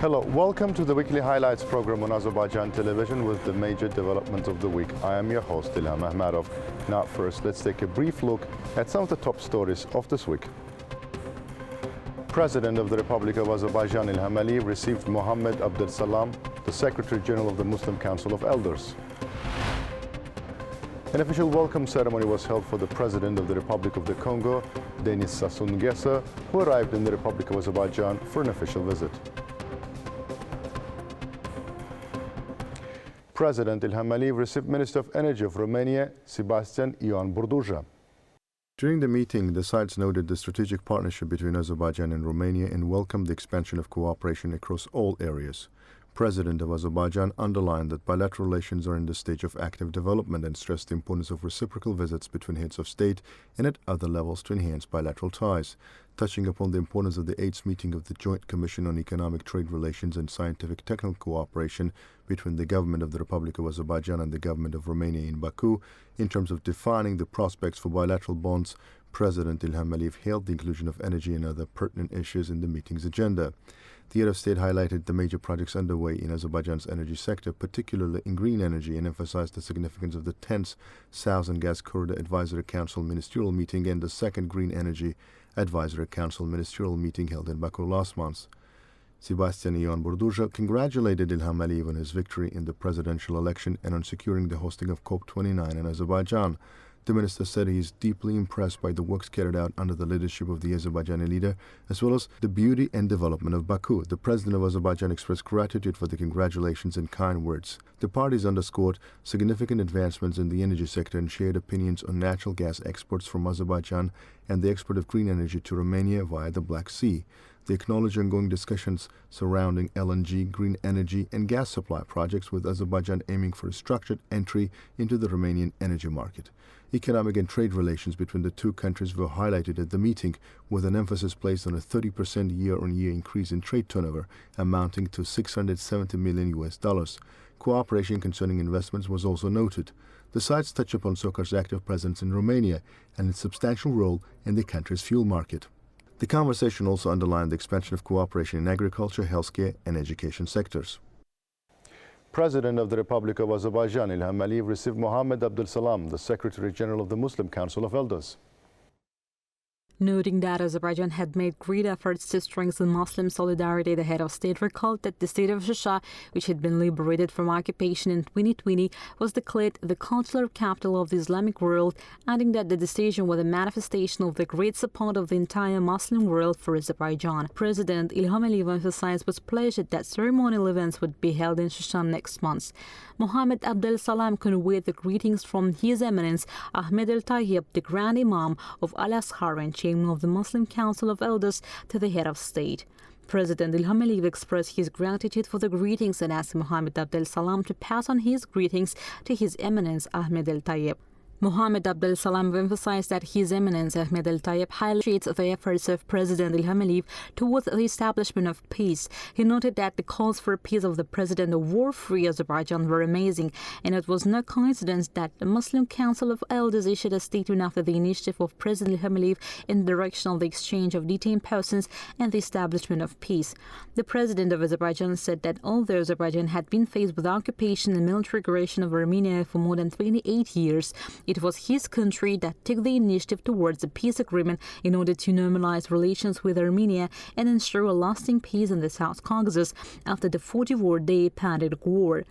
Hello, welcome to the weekly highlights program on Azərbaycan Television with the major developments of the week. I am your host, Ilham Məmmədov. Now first, let's take a brief look at some of the top stories of this week. President of the Republic of Azerbaijan, Ilham received Mohammed Abdel Salam, the Secretary General of the Muslim Council of Elders. An official welcome ceremony was held for the President of the Republic of the Congo, Denis Sassou Nguesso, who arrived in the Republic of Azerbaijan for an official visit. President Ilham Aliyev received Minister of Energy of Romania, Sebastian Ioan Burduja. During the meeting, the sides noted the strategic partnership between Azerbaijan and Romania and welcomed the expansion of cooperation across all areas. President of Azerbaijan underlined that bilateral relations are in the stage of active development and stressed the importance of reciprocal visits between heads of state and at other levels to enhance bilateral ties. Touching upon the importance of the 8th meeting of the Joint Commission on Economic Trade Relations and Scientific Technical Cooperation between the Government of the Republic of Azerbaijan and the Government of Romania in Baku in terms of defining the prospects for bilateral bonds, President Ilham Aliyev hailed the inclusion of energy and other pertinent issues in the meeting's agenda. The head of state highlighted the major projects underway in Azerbaijan's energy sector, particularly in green energy, and emphasized the significance of the 10th Southern Gas Corridor Advisory Council ministerial meeting and the 2nd Green Energy Advisory Council ministerial meeting held in Baku last month. Sebastian Ioan Burduja congratulated Ilham Aliyev on his victory in the presidential election and on securing the hosting of COP29 in Azerbaijan. The minister said he is deeply impressed by the works carried out under the leadership of the Azerbaijani leader, as well as the beauty and development of Baku. The president of Azerbaijan expressed gratitude for the congratulations and kind words. The parties underscored significant advancements in the energy sector and shared opinions on natural gas exports from Azerbaijan and the export of green energy to Romania via the Black Sea. They acknowledged ongoing discussions surrounding LNG, green energy, and gas supply projects, with Azerbaijan aiming for a structured entry into the Romanian energy market. Economic and trade relations between the two countries were highlighted at the meeting, with an emphasis placed on a 30% year-on-year increase in trade turnover, amounting to $670 million. Cooperation concerning investments was also noted. The sides touched upon SOCAR's active presence in Romania and its substantial role in the country's fuel market. The conversation also underlined the expansion of cooperation in agriculture, healthcare, and education sectors. President of the Republic of Azerbaijan, Ilham Aliyev, received Mohammed Abdel Salam, the Secretary General of the Muslim Council of Elders. Noting that Azerbaijan had made great efforts to strengthen Muslim solidarity, the head of state recalled that the state of Shusha, which had been liberated from occupation in 2020, was declared the cultural capital of the Islamic world, adding that the decision was a manifestation of the great support of the entire Muslim world for Azerbaijan. President Ilham Aliyev emphasized with pleasure that ceremonial events would be held in Shusha next month. Mohammed Abdel Salam conveyed the greetings from His Eminence Ahmed al-Tayyib, the Grand Imam of Al-Azhar and Chairman of the Muslim Council of Elders, to the head of state. President Ilham Aliyev expressed his gratitude for the greetings and asked Mohammed Abdel Salam to pass on his greetings to His Eminence Ahmed al-Tayyib. Mohammed Abdel Salam emphasized that His Eminence Ahmed al-Tayyib highlights the efforts of President Ilham Aliyev towards the establishment of peace. He noted that the calls for peace of the President of war-free Azerbaijan were amazing, and it was no coincidence that the Muslim Council of Elders issued a statement after the initiative of President Ilham Aliyev in the direction of the exchange of detained persons and the establishment of peace. The President of Azerbaijan said that although Azerbaijan had been faced with occupation and military aggression of Armenia for more than 28 years, it was his country that took the initiative towards a peace agreement in order to normalize relations with Armenia and ensure a lasting peace in the South Caucasus after the 44-day pandemic war.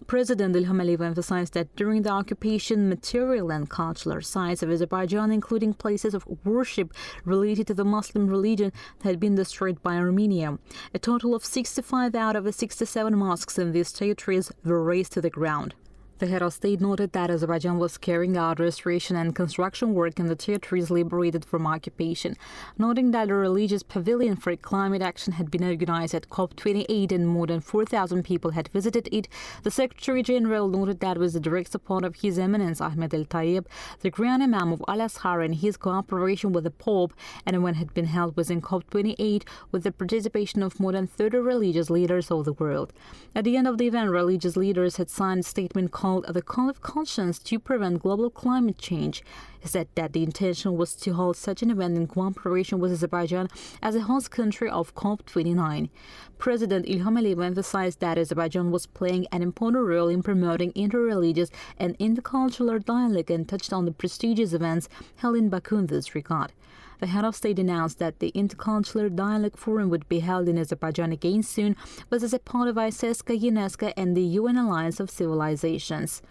President Ilham Aliyev emphasized that during the occupation, material and cultural sites of Azerbaijan, including places of worship related to the Muslim religion, had been destroyed by Armenia. A total of 65 out of the 67 mosques in these territories were razed to the ground. The head of state noted that Azerbaijan was carrying out restoration and construction work in the territories liberated from occupation, noting that a religious pavilion for climate action had been organized at COP28 and more than 4,000 people had visited it. The Secretary General noted that with the direct support of His Eminence Ahmed al-Tayyib, the Grand Imam of Al-Azhar, and his cooperation with the Pope, an event had been held within COP28 with the participation of more than 30 religious leaders of the world. At the end of the event, religious leaders had signed a statement called the Call of Conscience to Prevent Global Climate Change. He said that the intention was to hold such an event in cooperation with Azerbaijan as a host country of COP29. President İlham Əliyev emphasized that Azerbaijan was playing an important role in promoting interreligious and intercultural dialogue and touched on the prestigious events held in Baku in this regard. The head of state announced that the Intercultural Dialogue Forum would be held in Azerbaijan again soon, but as a part of ICESCA, UNESCO and the UN Alliance of Civilizations.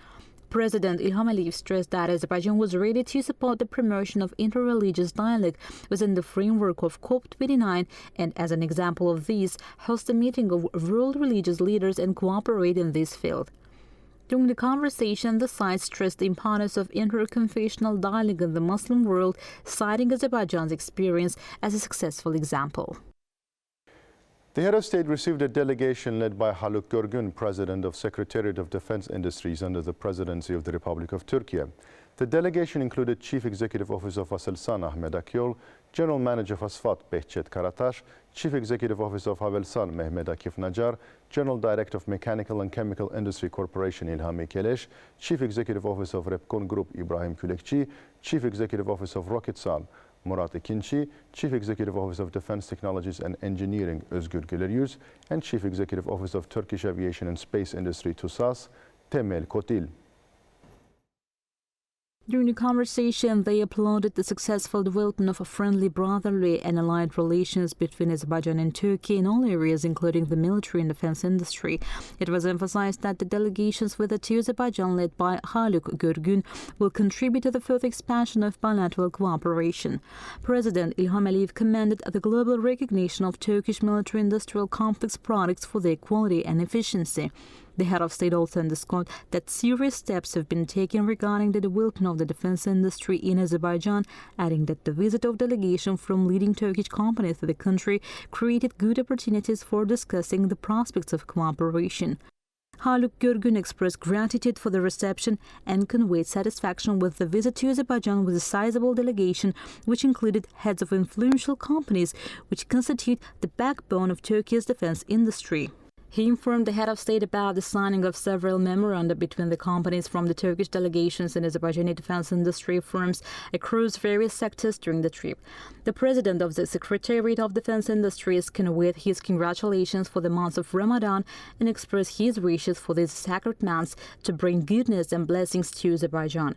President İlham Əliyev stressed that Azerbaijan was ready to support the promotion of interreligious dialogue within the framework of COP29 and, as an example of this, host a meeting of world religious leaders and cooperate in this field. During the conversation, the site stressed the importance of interconfessional dialogue in the Muslim world, citing Azerbaijan's experience as a successful example. The head of state received a delegation led by Haluk Görgün, President of Secretariat of Defense Industries under the Presidency of the Republic of Turkey. The delegation included Chief Executive Officer of Aselsan Ahmet Akyol, General Manager of Asfat Behçet Karataş, Chief Executive Officer of Havelsan Mehmet Akif Nacar, General Director of Mechanical and Chemical Industry Corporation İlham Ekeleş, Chief Executive Officer of Repkon Group İbrahim Külekçi, Chief Executive Officer of Roketsan Murat Ekinci, Chief Executive Officer of Defense Technologies and Engineering Özgür Güleryüz, and Chief Executive Officer of Turkish Aviation and Space Industry TUSAS Temel Kotil. During the conversation, they applauded the successful development of friendly, brotherly and allied relations between Azerbaijan and Turkey in all areas, including the military and defense industry. It was emphasized that the delegations with the to Azerbaijan led by Haluk Görgün will contribute to the further expansion of bilateral cooperation. President İlham Əliyev commended the global recognition of Turkish military-industrial complex products for their quality and efficiency. The head of state also underscored that serious steps have been taken regarding the development of the defense industry in Azerbaijan, adding that the visit of delegation from leading Turkish companies to the country created good opportunities for discussing the prospects of cooperation. Haluk Görgün expressed gratitude for the reception and conveyed satisfaction with the visit to Azerbaijan with a sizable delegation, which included heads of influential companies, which constitute the backbone of Turkey's defense industry. He informed the head of state about the signing of several memoranda between the companies from the Turkish delegations and Azerbaijani defense industry firms across various sectors during the trip. The president of the Secretariat of Defense Industries conveyed his congratulations for the month of Ramadan and expressed his wishes for these sacred months to bring goodness and blessings to Azerbaijan.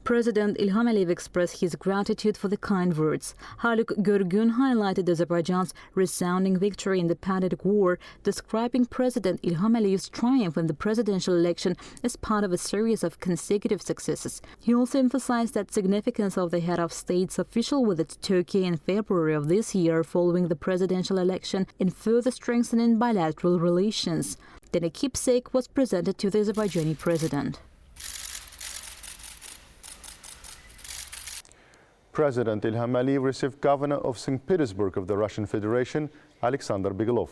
President İlham Əliyev expressed his gratitude for the kind words. Haluk Görgün highlighted Azerbaijan's resounding victory in the Patriot War, describing President İlham Əliyev's triumph in the presidential election as part of a series of consecutive successes. He also emphasized the significance of the head of state's official visit to Turkey in February of this year following the presidential election in further strengthening bilateral relations. Then a keepsake was presented to the Azerbaijani president. President İlham Əliyev received Governor of St. Petersburg of the Russian Federation, Alexander Bigilov.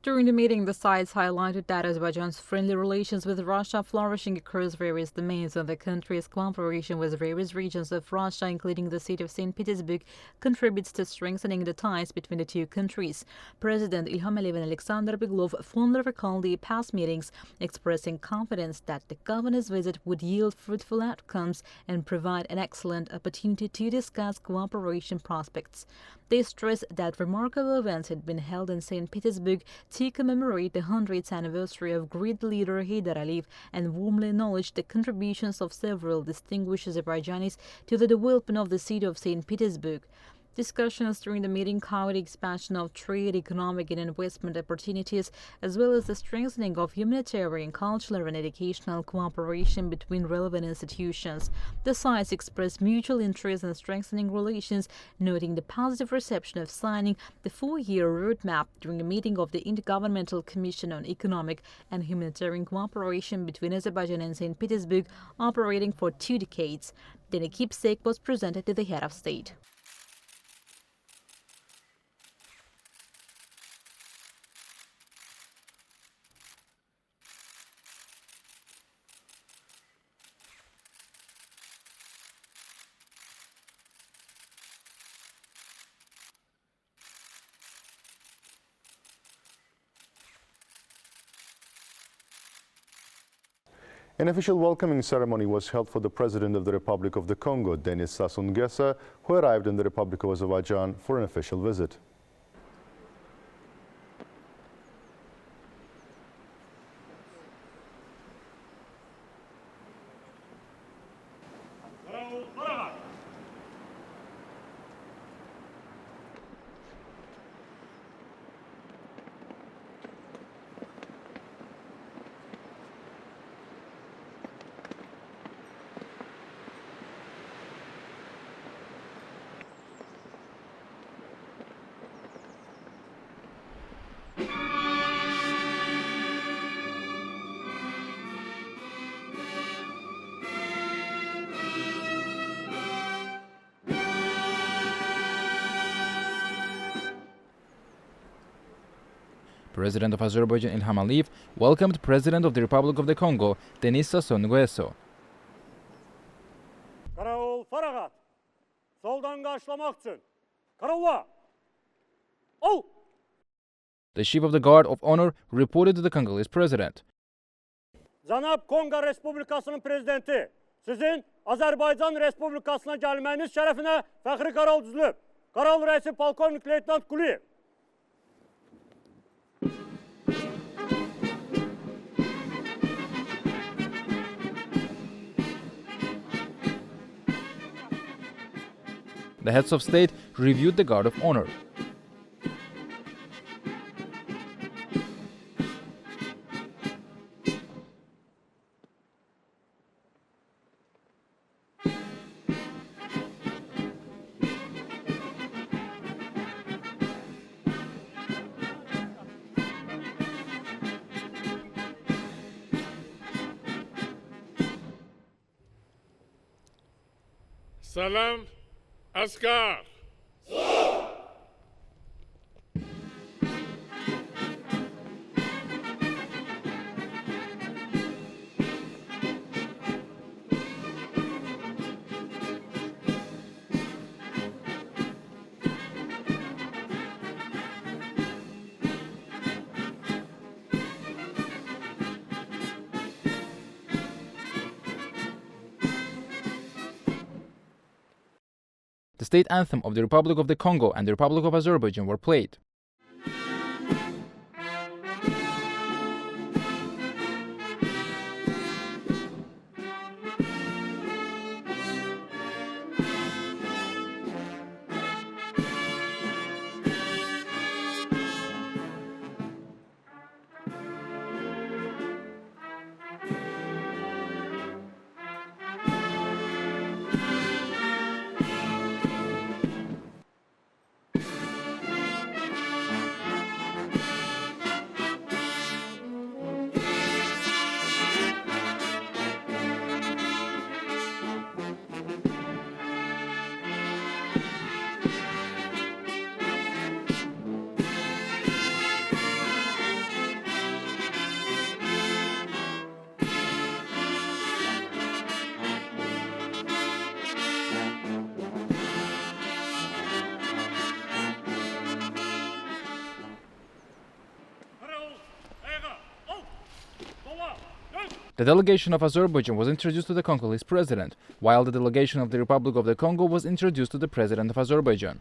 During the meeting, the sides highlighted that Azerbaijan's friendly relations with Russia flourishing across various domains and the country's cooperation with various regions of Russia, including the city of St. Petersburg, contributes to strengthening the ties between the two countries. President İlham Əliyev and Alexander Bigilov fondly recalled the past meetings, expressing confidence that the governor's visit would yield fruitful outcomes and provide an excellent opportunity to discuss cooperation prospects. They stressed that remarkable events had been held in St. Petersburg to commemorate the 100th anniversary of great leader Heydar Aliyev and warmly acknowledged the contributions of several distinguished Azerbaijanis to the development of the city of St. Petersburg. Discussions during the meeting covered the expansion of trade, economic and investment opportunities, as well as the strengthening of humanitarian, cultural and educational cooperation between relevant institutions. The sides expressed mutual interest in strengthening relations, noting the positive reception of signing the 4-year roadmap during a meeting of the Intergovernmental Commission on Economic and Humanitarian Cooperation between Azerbaijan and St. Petersburg, operating for 2 decades. Then a keepsake was presented to the head of state. An official welcoming ceremony was held for the President of the Republic of the Congo, Denis Sassou Nguesso, who arrived in the Republic of Azerbaijan for an official visit. President of Azerbaijan İlham welcomed President of the Republic of the Congo, Denis Sassou Nguesso. Karayol faragat. Soldan karşılamak için. Karaola. Oh! The Chief of the Guard of Honor reported to the Congolese President. Cənab Kongo Respublikasının prezidenti, sizin Azərbaycan Respublikasına gəlməyiniz şərəfinə fəxri qaral düzülüb. Qaral rəisi polkovnik leytenant Quliyev. The heads of state reviewed the Guard of Honor. Salam, askar. The state anthem of the Republic of the Congo and the Republic of Azerbaijan were played. The delegation of Azerbaijan was introduced to the Congolese president, while the delegation of the Republic of the Congo was introduced to the president of Azerbaijan.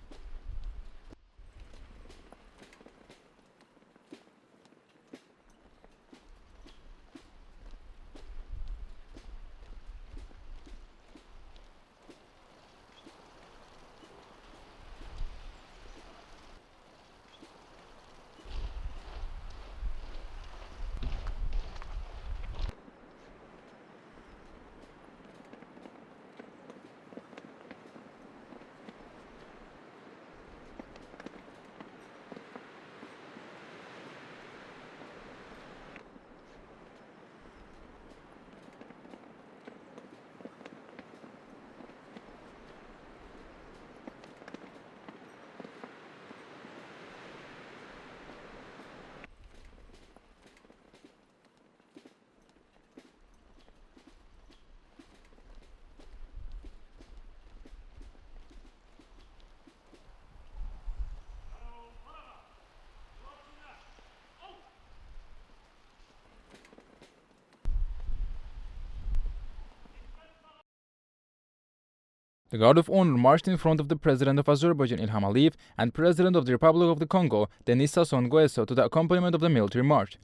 The guard of honor marched in front of the President of Azerbaijan, Ilham, and President of the Republic of the Congo, Denis Sassou Nguesso, to the accompaniment of the military march.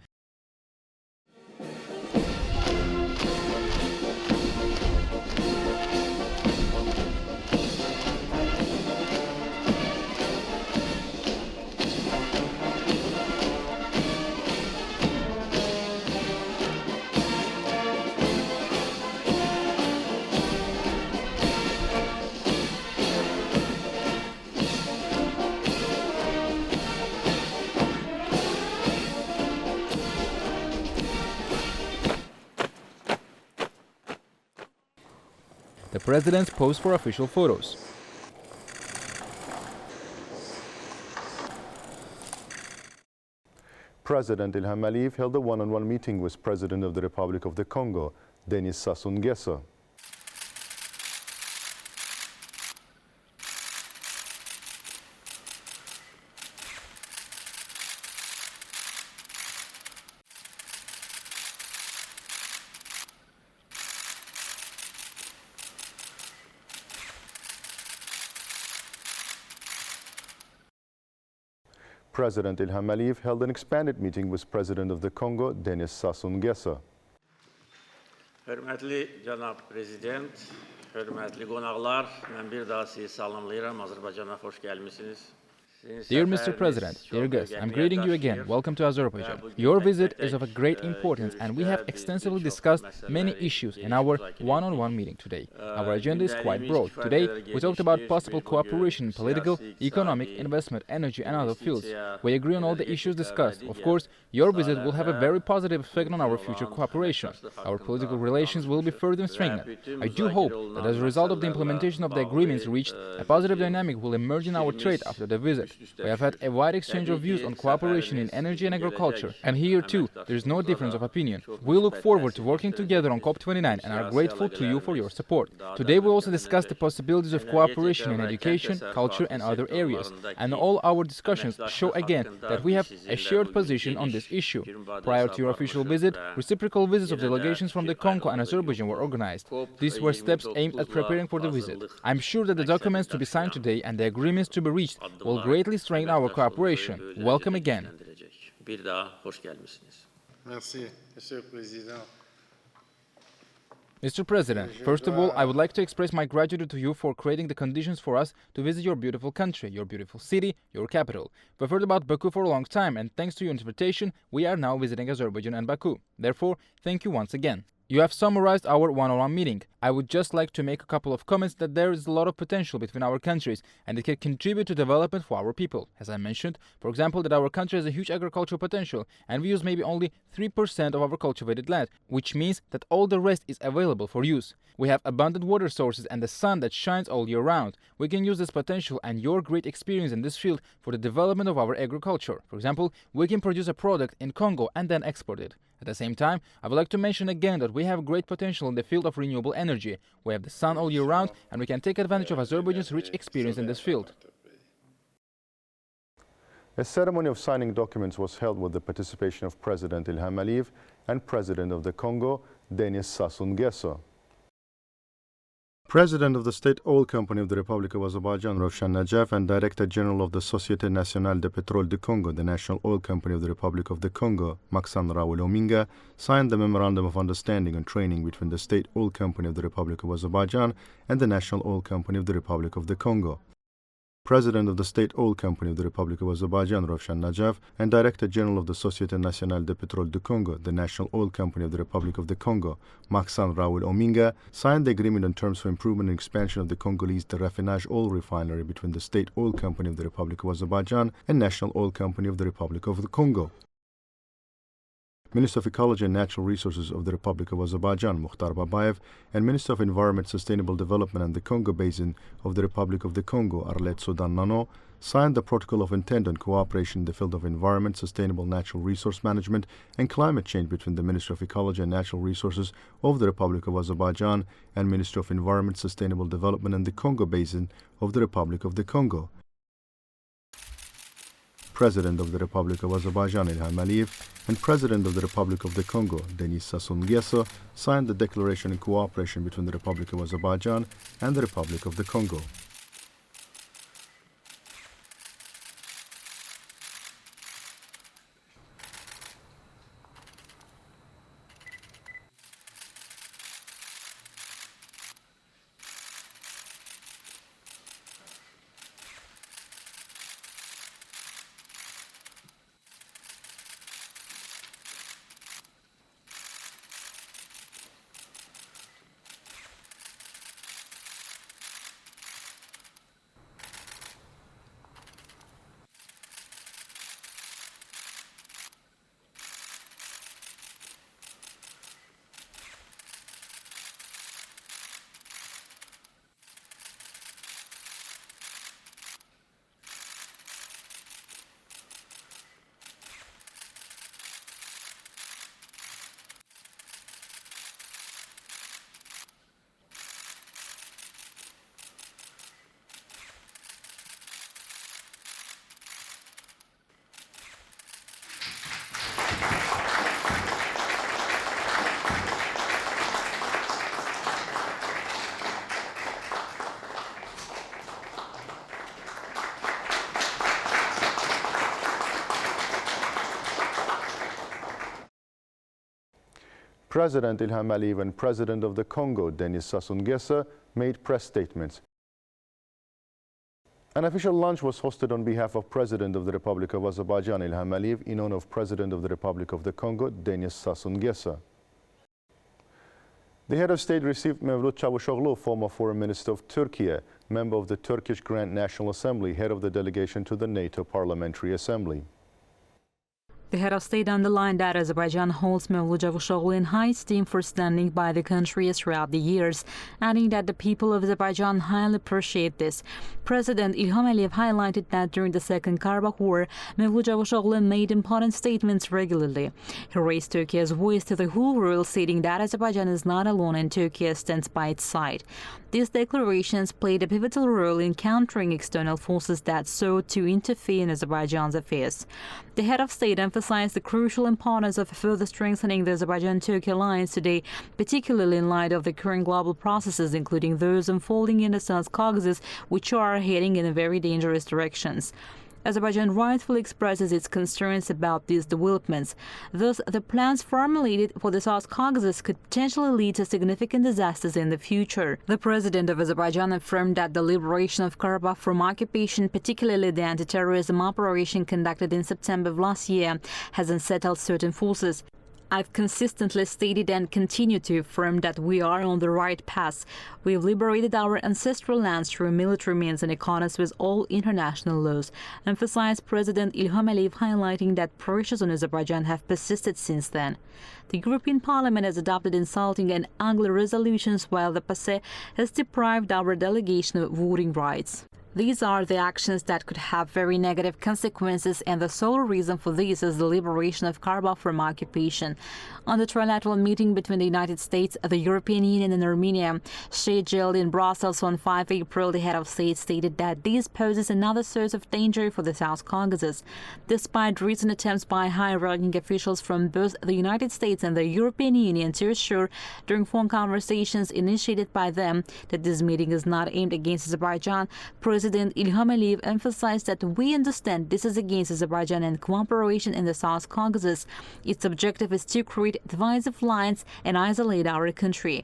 The presidents posed for official photos. President Ilham Aliyev held a one-on-one meeting with President of the Republic of the Congo, Denis Sassou Nguesso. President Ilham Aliyev held an expanded meeting with President of the Congo, Denis Sassou Nguesso. Hörmətli cənab prezident, hörmətli qonaqlar, mən bir daha sizi salamlayıram. Azərbaycana xoş gəlmisiniz. Dear Mr. President, dear guests, I'm greeting you again. Welcome to Azerbaijan. Your visit is of a great importance and we have extensively discussed many issues in our one-on-one meeting today. Our agenda is quite broad. Today, we talked about possible cooperation in political, economic, investment, energy and other fields. We agree on all the issues discussed. Of course, your visit will have a very positive effect on our future cooperation. Our political relations will be further strengthened. I do hope that as a result of the implementation of the agreements reached, a positive dynamic will emerge in our trade after the visit. We have had a wide exchange of views on cooperation in energy and agriculture, and here too, there is no difference of opinion. We look forward to working together on COP29 and are grateful to you for your support. Today we also discussed the possibilities of cooperation in education, culture and other areas, and all our discussions show again that we have a shared position on this issue. Prior to your official visit, reciprocal visits of delegations from the Congo and Azerbaijan were organized. These were steps aimed at preparing for the visit. I'm sure that the documents to be signed today and the agreements to be reached will greatly strengthen our cooperation. Welcome again. Merci, Monsieur le Président. Mr. President, first of all, I would like to express my gratitude to you for creating the conditions for us to visit your beautiful country, your beautiful city, your capital. We've heard about Baku for a long time, and thanks to your invitation, we are now visiting Azerbaijan and Baku. Therefore, thank you once again. You have summarized our one-on-one meeting. I would just like to make a couple of comments that there is a lot of potential between our countries and it can contribute to development for our people. As I mentioned, for example, that our country has a huge agricultural potential and we use maybe only 3% of our cultivated land, which means that all the rest is available for use. We have abundant water sources and the sun that shines all year round. We can use this potential and your great experience in this field for the development of our agriculture. For example, we can produce a product in Congo and then export it. At the same time, I would like to mention again that we have great potential in the field of renewable energy. We have the sun all year round and we can take advantage of Azerbaijan's rich experience in this field. A ceremony of signing documents was held with the participation of President Ilham Aliyev and President of the Congo, Denis Sassou Nguesso. President of the State Oil Company of the Republic of Azerbaijan, Rövşən Məmmədov, and Director General of the Société Nationale de Pétrole du Congo, the National Oil Company of the Republic of the Congo, Maxime Raoul Ominga, signed the Memorandum of Understanding and Training between the State Oil Company of the Republic of Azerbaijan and the National Oil Company of the Republic of the Congo. President of the State Oil Company of the Republic of Azerbaijan, Rövşən Məmmədov, and Director General of the Société Nationale de Pétrole du Congo, the National Oil Company of the Republic of the Congo, Maxime Raoul Ominga, signed the agreement on terms for improvement and expansion of the Congolese raffinage oil refinery between the State Oil Company of the Republic of Azerbaijan and National Oil Company of the Republic of the Congo. Minister of Ecology and Natural Resources of the Republic of Azerbaijan, Mukhtar Babayev, and Minister of Environment, Sustainable Development and the Congo Basin of the Republic of the Congo, Arlet Soudan Nano, signed the Protocol of Intent on Cooperation in the field of environment, sustainable natural resource management, and climate change between the Ministry of Ecology and Natural Resources of the Republic of Azerbaijan and Ministry of Environment, Sustainable Development and the Congo Basin of the Republic of the Congo. President of the Republic of Azerbaijan Ilham Aliyev and President of the Republic of the Congo Denis Sassou Nguesso signed the declaration in cooperation between the Republic of Azerbaijan and the Republic of the Congo. President Ilham Aliyev and President of the Congo, Denis Sassou Nguesso, made press statements. An official lunch was hosted on behalf of President of the Republic of Azerbaijan, Ilham Aliyev, in honor of President of the Republic of the Congo, Denis Sassou Nguesso. The head of state received Mevlut Çavuşoğlu, former Foreign Minister of Turkey, member of the Turkish Grand National Assembly, head of the delegation to the NATO Parliamentary Assembly. The head of state underlined that Azerbaijan holds Mevlut Çavuşoğlu in high esteem for standing by the country throughout the years, adding that the people of Azerbaijan highly appreciate this. President Ilham Aliyev highlighted that during the Second Karabakh War, Mevlut Çavuşoğlu made important statements regularly. He raised Turkey's voice to the whole world, stating that Azerbaijan is not alone and Turkey stands by its side. These declarations played a pivotal role in countering external forces that sought to interfere in Azerbaijan's affairs. The head of state emphasized the crucial importance of further strengthening the Azerbaijan-Turkey alliance today, particularly in light of the current global processes, including those unfolding in the South Caucasus, which are heading in very dangerous directions. Azerbaijan rightfully expresses its concerns about these developments. Thus, the plans formulated for the South Caucasus could potentially lead to significant disasters in the future. The president of Azerbaijan affirmed that the liberation of Karabakh from occupation, particularly the anti-terrorism operation conducted in September of last year, has unsettled certain forces. I've consistently stated and continue to affirm that we are on the right path. We've liberated our ancestral lands through military means in accordance with all international laws, emphasized President Ilham Aliyev, highlighting that pressures on Azerbaijan have persisted since then. The European Parliament has adopted insulting and ugly resolutions, while the PASE has deprived our delegation of voting rights. These are the actions that could have very negative consequences, and the sole reason for this is the liberation of Karabakh from occupation. On the trilateral meeting between the United States, the European Union and Armenia, scheduled in Brussels on 5 April, the head of state stated that this poses another source of danger for the South Caucasus. Despite recent attempts by high-ranking officials from both the United States and the European Union to assure during phone conversations initiated by them that this meeting is not aimed against Azerbaijan, President Ilham Aliyev emphasized that we understand this is against Azerbaijan and cooperation in the South Caucasus. Its objective is to create divisive lines and isolate our country.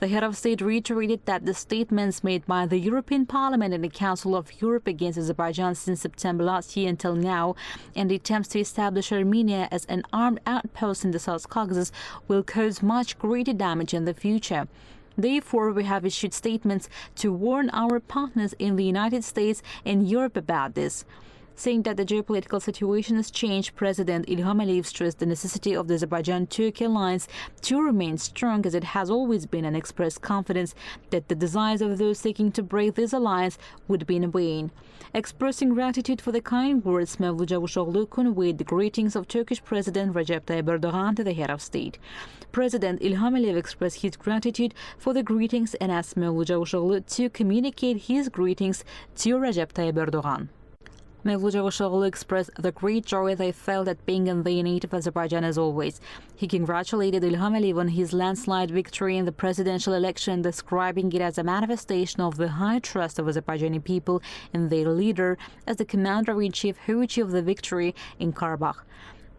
The head of state reiterated that the statements made by the European Parliament and the Council of Europe against Azerbaijan since September last year until now, and the attempts to establish Armenia as an armed outpost in the South Caucasus, will cause much greater damage in the future. Therefore, we have issued statements to warn our partners in the United States and Europe about this. Saying that the geopolitical situation has changed, President Ilham Aliyev stressed the necessity of the Azerbaijan-Turkey alliance to remain strong, as it has always been, and expressed confidence that the desires of those seeking to break this alliance would be in vain. Expressing gratitude for the kind words, Mevlut Çavuşoğlu conveyed the greetings of Turkish President Recep Tayyip Erdogan to the head of state. President Ilham Aliyev expressed his gratitude for the greetings and asked Mevlut Çavuşoğlu to communicate his greetings to Recep Tayyip Erdogan. Mevlut Çavuşoğlu expressed the great joy they felt at being in the native Azerbaijan as always. He congratulated İlham Aliyev on his landslide victory in the presidential election, describing it as a manifestation of the high trust of Azerbaijani people in their leader as the commander-in-chief who achieved the victory in Karabakh.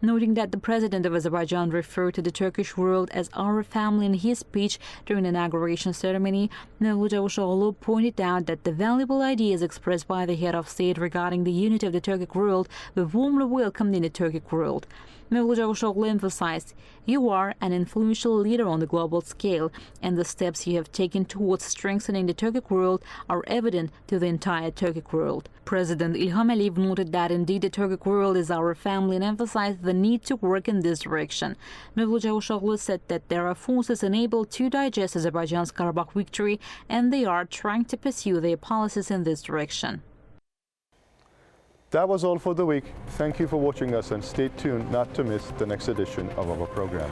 Noting that the president of Azerbaijan referred to the Turkish world as our family in his speech during the inauguration ceremony, Mevlut Çavuşoğlu pointed out that the valuable ideas expressed by the head of state regarding the unity of the Turkic world were warmly welcomed in the Turkic world. Mevlut Çavuşoğlu emphasized, "You are an influential leader on the global scale, and the steps you have taken towards strengthening the Turkic world are evident to the entire Turkic world." President İlham Aliyev noted that indeed the Turkic world is our family and emphasized the need to work in this direction. Mevlut Çavuşoğlu said that there are forces unable to digest Azerbaijan's Karabakh victory, and they are trying to pursue their policies in this direction. That was all for the week. Thank you for watching us and stay tuned not to miss the next edition of our program.